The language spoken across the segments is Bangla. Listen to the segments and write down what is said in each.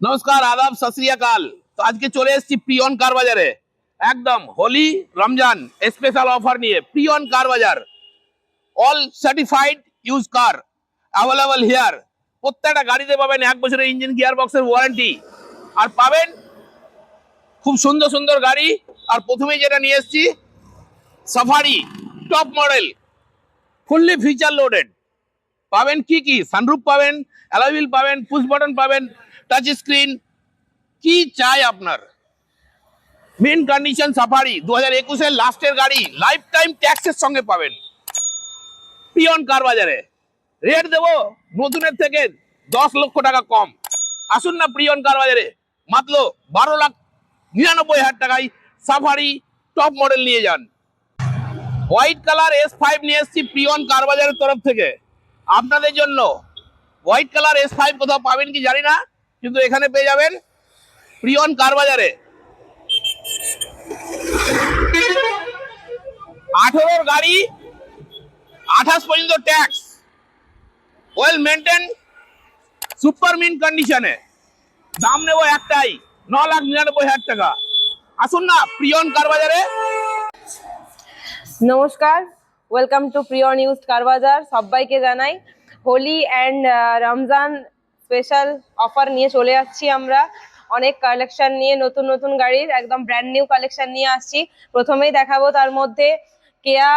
নমস্কার, আদাব, সত শ্রী আকাল। তো আজকে চলে এসেছি প্রিয়ন কার বাজারে। একদম হোলি রমজান স্পেশাল অফার নিয়ে প্রিয়ন কার বাজার। All certified use car available here. প্রত্যেকটা গাড়িতে পাবেন 1 বছরের ইঞ্জিন গিয়ার বক্সের ওয়ারেন্টি, আর পাবেন খুব সুন্দর সুন্দর গাড়ি। আর প্রথমেই যেটা নিয়ে এসেছি safari top model, fully feature loaded. পাবেন কি সানরুফ পাবেন, অ্যালয় হুইল পাবেন, পুশ বাটন পাবেন, টাচ স্ক্রিন, কি চাই আপনার। মেন কন্ডিশন সাফারি 2021-এর লাস্টের গাড়ি, লাইফ টাইম ট্যাক্সের সঙ্গে পাবেন প্রিয়ন কার বাজারে। রেট দেবো নতুনের থেকে 10 লক্ষ টাকা কম। আসুন না প্রিয়ন কার বাজারে, মাত্র 12,99,000 টাকায় সাফারি টপ মডেল নিয়ে যান। হোয়াইট কালার S5 নিয়ে এসেছি প্রিয়ন কার বাজারের তরফ থেকে আপনাদের জন্য। হোয়াইট কালার S5 কোথাও পাবেন কি জানি না, কিন্তু এখানে পেয়ে যাবেন প্রিয়ন কার বাজারে। 18 গাড়ি, 28 পর্যন্ত tax, well maintain, super mint কন্ডিশনে। দাম নেব একটাই, 9,99,000 টাকা। আসুন না প্রিয়ন কার বাজারে। নমস্কার, welcome to Priyo news car Bazar. সবাইকে জানাই Holi and Ramzan special offer নিয়ে চলে আসছি আমরা। অনেক কালেকশন নিয়ে নতুন নতুন গাড়ির একদম ব্র্যান্ড নিউ কালেকশন নিয়ে আসছি। প্রথমেই দেখাবো তার মধ্যে কেয়া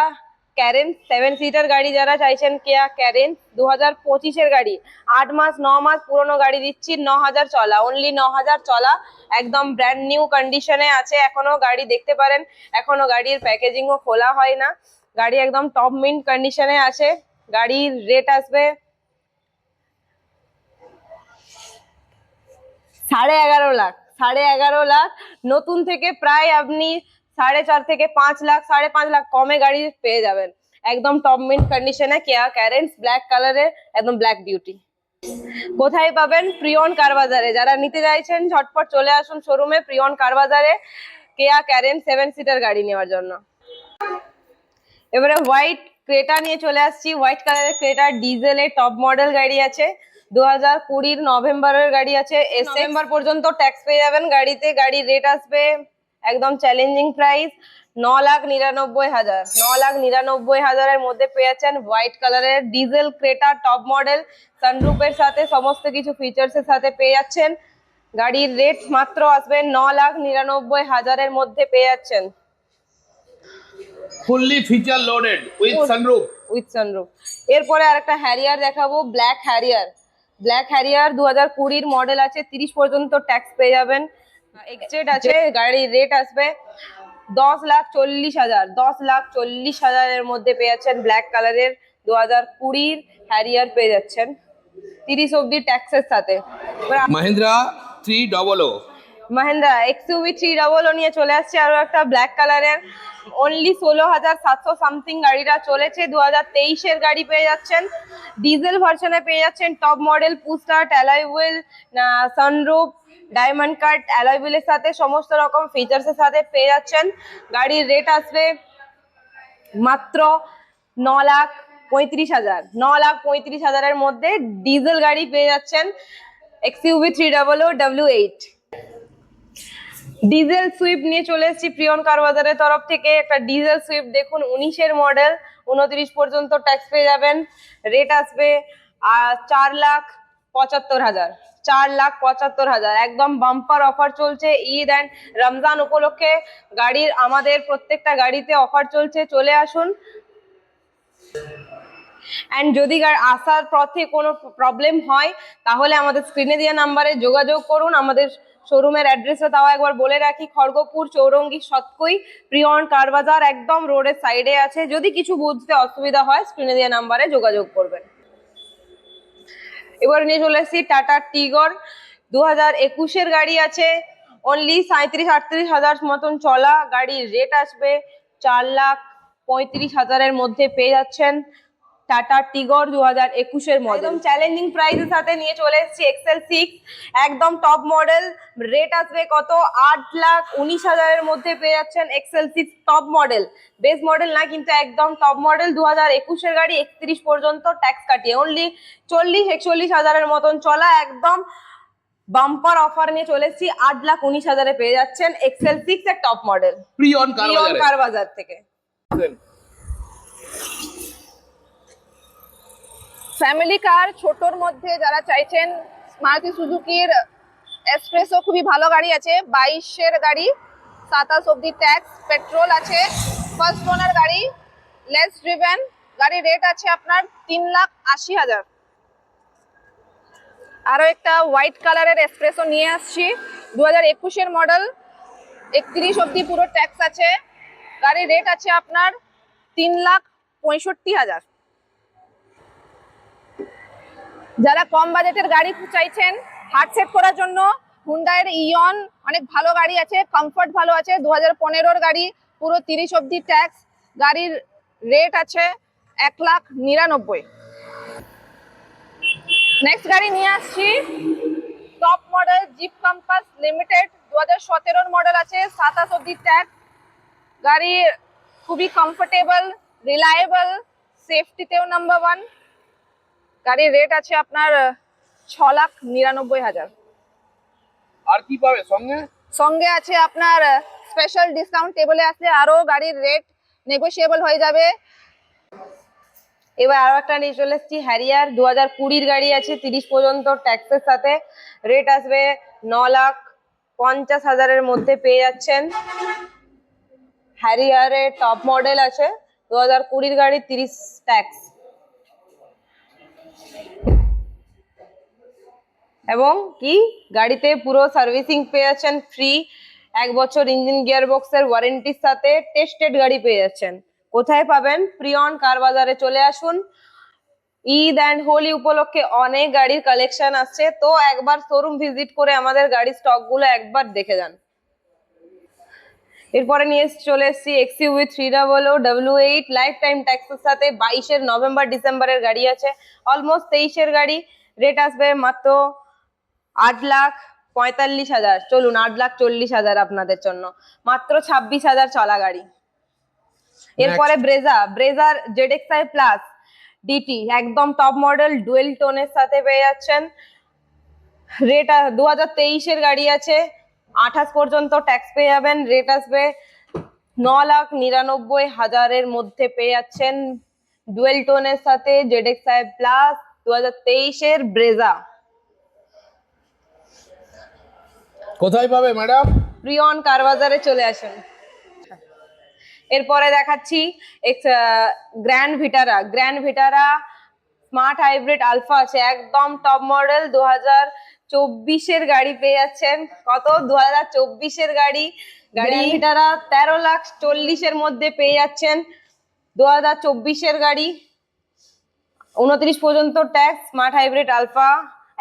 ক্যারেন 7 সিটার গাড়ি। যারা চাইছেন কেয়া ক্যারেন 2025-এর গাড়ি, 8 মাস 9 মাস পুরনো গাড়ি দিচ্ছি, 9,000 চলা, অনলি 9,000 চলা, একদম ব্র্যান্ড নিউ কন্ডিশনে আছে। এখনো গাড়ি দেখতে পারেন, এখনো গাড়ির প্যাকেজিংও খোলা হয় না, গাড়ি একদম টপ মিন্ট কন্ডিশনে আছে। গাড়ির রেট আসবে 11.5 লাখ, 11.5 লাখ। নতুন থেকে প্রায় আপনি 4.5 থেকে 5 লাখ, 5.5 লাখ কমে গাড়ি পেয়ে যাবেন, একদম টপ মিন্ট কন্ডিশনে কেয়া ক্যারেন্স ব্ল্যাক কালারের, একদম ব্ল্যাক বিউটি। কোথায় পাবেন? প্রিয়ন কার বাজারে। যারা নিতে চাইছেন ঝটপট চলে আসুন শোরুমে প্রিয়ন কার বাজারে কেয়া ক্যারেন 7 সিটার গাড়ি নেওয়ার জন্য। এবারে হোয়াইট ক্রেটা নিয়ে চলে আসছি। হোয়াইট কালারের ক্রেটা ডিজেলের টপ মডেল গাড়ি আছে, 2020 নভেম্বরের গাড়ি আছে। নভেম্বর পর্যন্ত ট্যাক্স পেয়ে যাবেন গাড়িতে। গাড়ির রেট আসবে একদম চ্যালেঞ্জিং প্রাইস 9,99,000। 9,99,000-এর মধ্যে পেয়ে যাচ্ছেন হোয়াইট কালারের ডিজেল ক্রেটা টপ মডেল, সানরুফের সাথে সমস্ত কিছু ফিচার্সের সাথে পেয়ে যাচ্ছেন। গাড়ির রেট মাত্র আসবে 9,99,000-এর মধ্যে পেয়ে যাচ্ছেন, fully feature loaded with sunroof. এরপরে আরেকটা হ্যারিয়ার দেখাবো, black Harrier. Black Harrier 2020 model আছে, 30 পর্যন্ত ট্যাক্স পেয়ে যাবেন, এক্সটেড আছে। গাড়ির রেট আসবে 10,40,000। 10,40,000-এর মধ্যে পেয়ে যাচ্ছেন ব্ল্যাক কালারের 2020 হ্যারিয়ার পেয়ে যাচ্ছেন 30 অব্দি ট্যাক্সের সাথে। মহিন্দ্রা 300। মাহিন্দ্রা এক্সইউভি 300 নিয়ে চলে আসছে আরো একটা ব্ল্যাক কালারের, অনলি 16,700 সামথিং গাড়িটা চলেছে। 2023-এর গাড়ি পেয়ে যাচ্ছেন, ডিজেল ভার্সনে পেয়ে যাচ্ছেন, top model, push start, alloy wheel, sunroof, diamond cut alloy হুইলের সাথে সমস্ত রকম ফিচার্সের সাথে পেয়ে যাচ্ছেন। গাড়ির রেট আসবে মাত্র 9,35,000। 9,35,000-এর মধ্যে ডিজেল গাড়ি পেয়ে যাচ্ছেন এক্সইউভি 300 W8। ডিজেল সুইফট নিয়ে চলে এসেছি প্রিয়ন কার বাজারের তরফ থেকে। একটা ডিজেল সুইফট দেখুন, 19-এর মডেল, 29 পর্যন্ত ট্যাক্স পেয়ে যাবেন। রেট আসবে 4,75,000। 4,75,000, একদম বাম্পার অফার চলছে। ঈদ অ্যান্ড রমজান উপলক্ষে গাড়ির আমাদের প্রত্যেকটা গাড়িতে অফার চলছে, চলে আসুন। অ্যান্ড যদি আসার পথে কোনো প্রবলেম হয় তাহলে আমাদের স্ক্রিনে দেওয়া নাম্বারে যোগাযোগ করুন। আমাদের শোরুমের অ্যাড্রেসটা তাও একবার বলে রাখি, খড়গপুর চৌরঙ্গি সতকুই প্রিয়ন কার বাজার, একদম রোডের সাইডে আছে। যদি কিছু বুঝতে অসুবিধা হয় স্ক্রিনে দেওয়া নাম্বারে যোগাযোগ করবেন। এবার নিয়ে চলে এসেছি টাটা টিগর, 2021-এর গাড়ি আছে, অনলি 37-38,000 মতন চলা। গাড়ির রেট আসবে 4,35,000-এর মধ্যে পেয়ে যাচ্ছেন টাটা টিগর 2021-এর মডেল। একদম চ্যালেঞ্জিং প্রাইসের সাথে নিয়ে চলে এসেছি XL6, একদম টপ মডেল। রেট আসবে কত? 8,19,000-এর মধ্যে পেয়ে যাচ্ছেন XL6 top model. Base model না কিন্তু একদম টপ মডেল, 2021-এর গাড়ি, 31 পর্যন্ত ট্যাক্স কাটিয়ে, অনলি 40-41,000-এর মতন চলা, একদম বাম্পার অফার নিয়ে চলে এসেছি, 8,19,000-এ পেয়ে যাচ্ছেন XL6 এর টপ মডেল প্রি অন কার বাজারে কার বাজার থেকে। ফ্যামিলি কার ছোটর মধ্যে যারা চাইছেন, মারুতি সুজুকির এক্সপ্রেসও খুবই ভালো গাড়ি আছে, 22-এর গাড়ি, 27 অব্দি ট্যাক্স, পেট্রোল আছে, ফার্স্ট ওনার গাড়ি, লেস ড্রিভেন, গাড়ির রেট আছে আপনার 3,80,000। আরো একটা হোয়াইট কালারের এক্সপ্রেসও নিয়ে আসছি, 2021-এর মডেল, 31 অব্দি পুরো ট্যাক্স আছে, গাড়ির রেট আছে আপনার 3,65,000। যারা কম বাজেটের গাড়ি চাইছেন হার্ড সেট করার জন্য, হুন্ডাইয়ের ইয়ন অনেক ভালো গাড়ি আছে, কমফর্ট ভালো আছে, 2015-এর গাড়ি, পুরো 30 অব্দি ট্যাক্স, গাড়ির রেট আছে 1,99,000। নেক্সট গাড়ি নিয়ে আসছি top model Jeep Compass limited, 2017-এর মডেল আছে, 27 অব্দি ট্যাক্স, গাড়ি খুবই কমফোর্টেবল, রিলায়েবল, সেফটিতেও নাম্বার 1, গাড়ির রেট আছে আপনার 6,99,000। আর কি পাবে সঙ্গে? সঙ্গে আছে আপনার স্পেশাল ডিসকাউন্ট, টেবলে আসলে আরো গাড়ির রেট নেগোশিয়েবল হয়ে যাবে। এবার আরো একটা নিয়ে চলে এসেছি হ্যারিয়ার, 2020-এর গাড়ি আছে, 30 পর্যন্ত ট্যাক্সের সাথে, রেট আসবে 9,50,000-এর মধ্যে পেয়ে যাচ্ছেন। হ্যারিয়ারের টপ মডেল আছে, 2020-এর গাড়ি, 30 ট্যাক্স, এবং কি গাড়িতে পুরো সার্ভিসিং পেয়ে যাচ্ছেন ফ্রি, 1 বছর ইঞ্জিন গিয়ার বক্সের ওয়ারেন্টির সাথে টেস্টেড গাড়ি পেয়ে যাচ্ছেন। কোথায় পাবেন? প্রিয়ন কার বাজারে চলে আসুন। ঈদ অ্যান্ড হোলি উপলক্ষে অনেক গাড়ির কালেকশন আসছে, তো একবার শোরুম ভিজিট করে আমাদের গাড়ির স্টক গুলো একবার দেখে যান। এরপরে নিয়ে চলে এসেছি XUV 300 W8 লাইফ টাইম ট্যাক্সের সাথে, 22-এর নভেম্বর ডিসেম্বরের গাড়ি আছে, অলমোস্ট 23-এর গাড়ি, রেট আসবে মাত্র 8,45,000। চলুন 8,40,000 আপনাদের জন্য, মাত্র 26,000 চলা গাড়ি। এরপরে ব্রেজার ZXi প্লাস ডিটি, একদম টপ মডেল, ডুয়েল টোনের সাথে পেয়ে যাচ্ছেন। রেট 2023-এর গাড়ি আছে, 28 পর্যন্ত ট্যাক্স পেয়ে যাবেন, রেট আসবে 9,99,000-এর মধ্যে পেয়ে যাচ্ছেন ডুয়েল টোনের সাথে ZXi প্লাস 2023-এর ব্রেজা। কোথায় পাবে ম্যাডাম? প্রিয়ন কার বাজারে চলে আসুন। এরপরে দেখাচ্ছি Grand Vitara smart hybrid alpha আছে, একদম টপ মডেল, 2024-এর গাড়ি পেয়ে যাচ্ছেন। কত? 2024-এর গাড়ি ভিটারা 13,40,000-এর মধ্যে পেয়ে যাচ্ছেন, 2024-এর গাড়ি, 29 পর্যন্ত ট্যাক্স, স্মার্ট হাইব্রিড আলফা,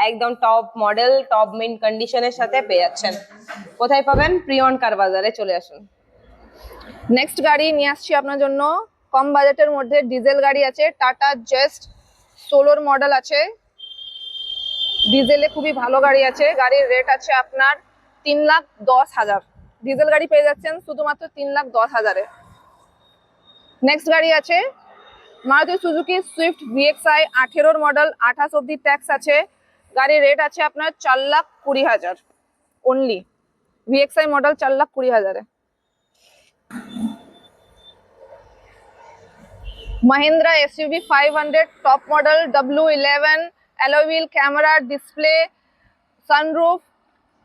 একদম টপ মডেল, টপ মেইন কন্ডিশনের সাথে পেয়ে যাচ্ছেন। কোথায় পাবেন? প্রিয়ন কার বাজারে চলে আসুন। নেক্সট গাড়ি নিয়ে আসছি আপনার জন্য, কম বাজেটের মধ্যে ডিজেল গাড়ি আছে, টাটা জেস্ট 16-র মডেল আছে, ডিজেলে খুবই ভালো গাড়ি আছে, গাড়ির রেট আছে আপনার 3,10,000। ডিজেল গাড়ি পেয়ে যাচ্ছেন শুধুমাত্র 3,10,000-এ। নেক্সট গাড়ি আছে মারুতি সুজুকি সুইফট VXi 18-র মডেল, 28 অব্দি ট্যাক্স আছে, গাড়ির রেট আছে আপনার 4,20,000 অনলি, VXi মডেল 4,20,000-এ। Mahindra SUV 500 top model, W11, alloy wheel, camera, display, sunroof,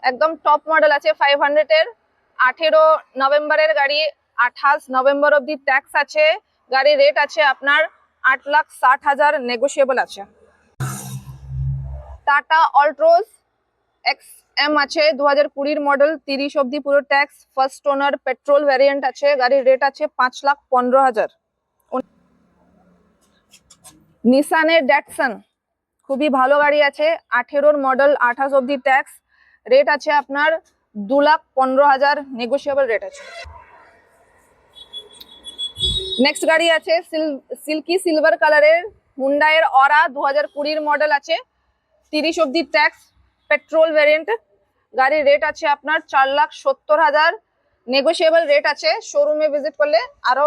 একদম টপ মডেল আছে 500-এর, 18 নভেম্বরের গাড়ি, 28 নভেম্বর অব্দি ট্যাক্স আছে, গাড়ির রেট আছে আপনার 8,60,000, নেগোশিয়েবল আছে। টাটা অলট্রোজ XM আছে, 2020-এর মডেল, 30 অব্দি পুরো tax, first owner, petrol variant আছে, গাড়ির রেট আছে 5,15,000। নিসানের ড্যাটসন খুবই ভালো গাড়ি আছে, 18-র মডেল, 28 অব্দি ট্যাক্স, রেট আছে আপনার 2,15,000, নেগোশিয়েবল রেট আছে। নেক্সট গাড়ি আছে সিল্কি সিলভার কালারের হুন্ডাইয়ের অরা, 2020-এর মডেল আছে, 30 অব্দি ট্যাক্স, পেট্রোল ভ্যারিয়েন্ট, গাড়ির রেট আছে আপনার 4,70,000, নেগোশিয়েবল রেট আছে, শোরুমে ভিজিট করলে আরো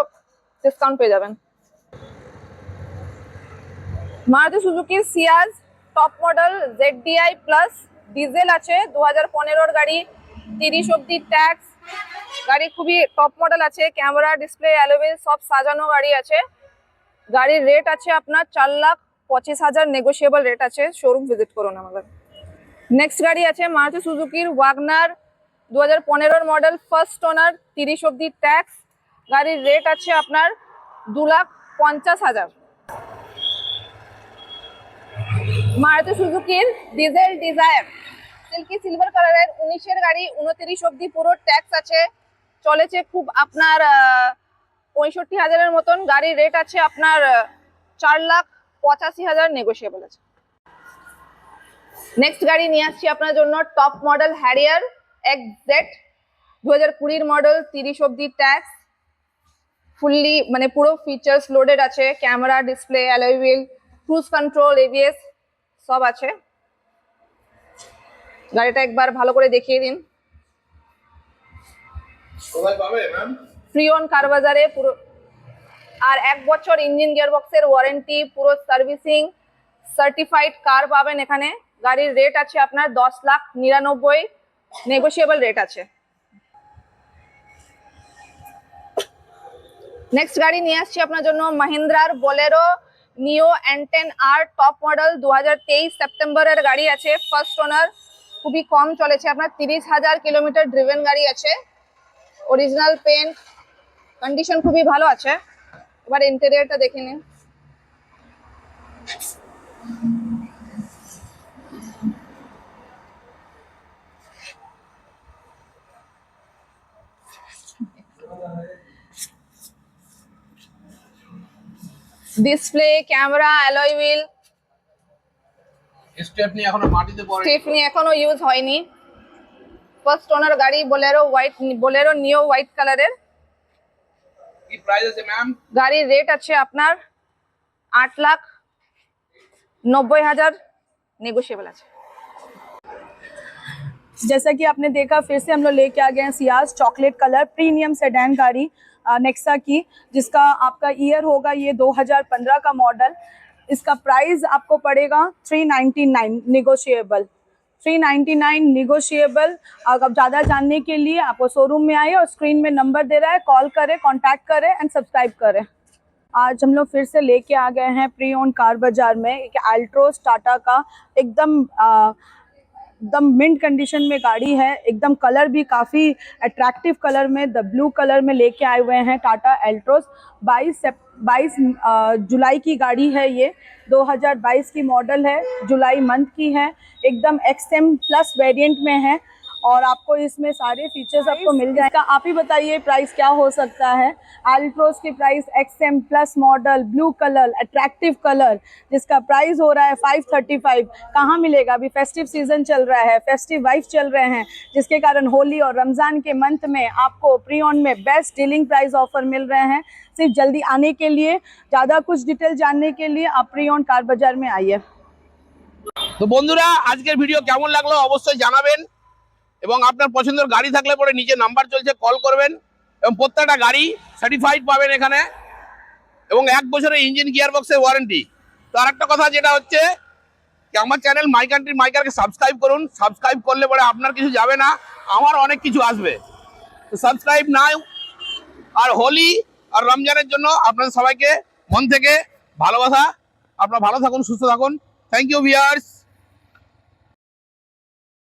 ডিসকাউন্ট পেয়ে যাবেন। Maruti Suzuki Ciaz top model ZDI plus diesel আছে, 2015 গাড়ি, 30 অব্দি ট্যাক্স। গাড়ি খুবই টপ মডেল আছে, ক্যামেরা, ডিসপ্লে, অ্যালোয় সব সাজানো গাড়ি আছে। গাড়ির রেট আছে আপনার 4,25,000, নেগোশিয়েবল রেট আছে। শোরুম ভিজিট করুন আমাদের। নেক্সট গাড়ি আছে মারুতি সুজুকির ওয়াগনার, 2015 মডেল, ফার্স্ট ওনার, 30 অব্দি ট্যাক্স। গাড়ির রেট আছে আপনার 2,50,000। মারুতি সুজুকির ডিজেল ডিজায়ার, সিল্কি সিলভার কালারের, 19-এর গাড়ি, 29 অব্দি পুরো ট্যাক্স আছে। চলেছে খুব আপনার 65,000-এর মতন। গাড়ির রেট আছে আপনার 4,85,000, নেগোশিয়েবল আছে। নেক্সট গাড়ি নিয়ে আসছি আপনার জন্য top model Harrier XZ, 2020 model, 30 অব্দি ট্যাক্স। ফুললি মানে পুরো ফিচার্স লোডেড আছে, camera, display, alloy wheel, cruise control, ABS সব আছে। গাড়িটা একবার ভালো করে দেখিয়ে দিন। কোথায় পাবে ম্যাম? প্রিয়ন কার বাজারে পুরো। আর 1 বছর ইঞ্জিন গিয়ারবক্সের ওয়ারেন্টি, পুরো সার্ভিসিং, সার্টিফাইড কার পাবেন এখানে। গাড়ির রেট আছে আপনার 10,99,000, নেগোশিয়েবল রেট আছে। নেক্সট গাড়ি নিয়ে আসছি আপনার জন্য মাহিন্দ্রার বোলেরো নিও N10R, টপ মডেল, 2023 সেপ্টেম্বরের গাড়ি আছে, ফার্স্ট ওনার। খুবই কম চলেছে আপনার, 30,000 কিলোমিটার ড্রিভেন গাড়ি আছে। অরিজিনাল পেন্ট, কন্ডিশন খুবই ভালো আছে। এবার ইন্টেরিয়রটা দেখে নিন। Display, camera, alloy wheel, Stepney এখনো মাটিতে পড়ে। স্টেফনি এখনো ইউজ হয়নি। ফার্স্ট ওনার গাড়ি, বোলেরো নিও হোয়াইট কালারের। কি প্রাইস আছে ম্যাম? গাড়ির রেট আছে আপনার 8,90,000, नेगोशिएबल আছে। जैसा कि आपने देखा, फिर से हम लोग लेके आ गए हैं Ciaz chocolate colour premium sedan गाड़ी नेक्सा की, जिसका आपका ईयर होगा ये 2015 का मॉडल। इसका प्राइस आपको पड़ेगा 399 नेगोशिएबल, 399 नेगोशिएबल। अब ज़्यादा जानने के लिए आपको शोरूम में आइए और स्क्रीन में नंबर दे रहा है, कॉल करें, कांटेक्ट करें एंड सब्सक्राइब करें। आज हम लोग फिर से लेके आ गए हैं प्री ओन कार बाजार में एक अल्ट्रोस टाटा का एकदम मिंट कंडीशन में गाड़ी है। एकदम कलर भी काफ़ी अट्रैक्टिव कलर में, द ब्लू कलर में लेके आए हुए हैं टाटा अल्ट्रोस। 22 जुलाई की गाड़ी है ये, 2022 की मॉडल है, जुलाई मंथ की है। एकदम XM प्लस वेरिएंट में है और आपको इसमें सारे फीचर्स आपको मिल जाएगा। आप ही बताइए प्राइस क्या हो सकता है। अल्ट्रोस की price XM plus model, blue colour, attractive colour, जिसका प्राइस हो रहा है 535। कहाँ मिलेगा? अभी फेस्टिव सीजन चल रहा है, फेस्टिव वाइफ चल रहे हैं, जिसके कारण होली और रमज़ान के मंथ में आपको प्री ओन में बेस्ट डीलिंग प्राइस ऑफर मिल रहे हैं। सिर्फ जल्दी आने के लिए, ज़्यादा कुछ डिटेल जानने के लिए आप प्री ओन कार बाजार में आइए। তো বন্ধুরা, আজকের ভিডিও কেমন লাগলো অবশ্যই জানাবেন, এবং আপনার পছন্দের গাড়ি থাকলে পরে নিচে নাম্বার চলছে, কল করবেন। এবং প্রত্যেকটা গাড়ি সার্টিফাইড পাবেন এখানে, এবং 1 বছরের ইঞ্জিন গিয়ারবক্সের ওয়ারেন্টি। তো আরেকটা কথা যেটা হচ্ছে কি, আমার চ্যানেল মাই কান্ট্রি মাই কারকে সাবস্ক্রাইব করুন। সাবস্ক্রাইব করলে পরে আপনার কিছু যাবে না, আমার অনেক কিছু আসবে। তো সাবস্ক্রাইব নাও। আর হোলি আর রমজানের জন্য আপনাদের সবাইকে মন থেকে ভালোবাসা। আপনারা ভালো থাকুন, সুস্থ থাকুন। Thank you viewers.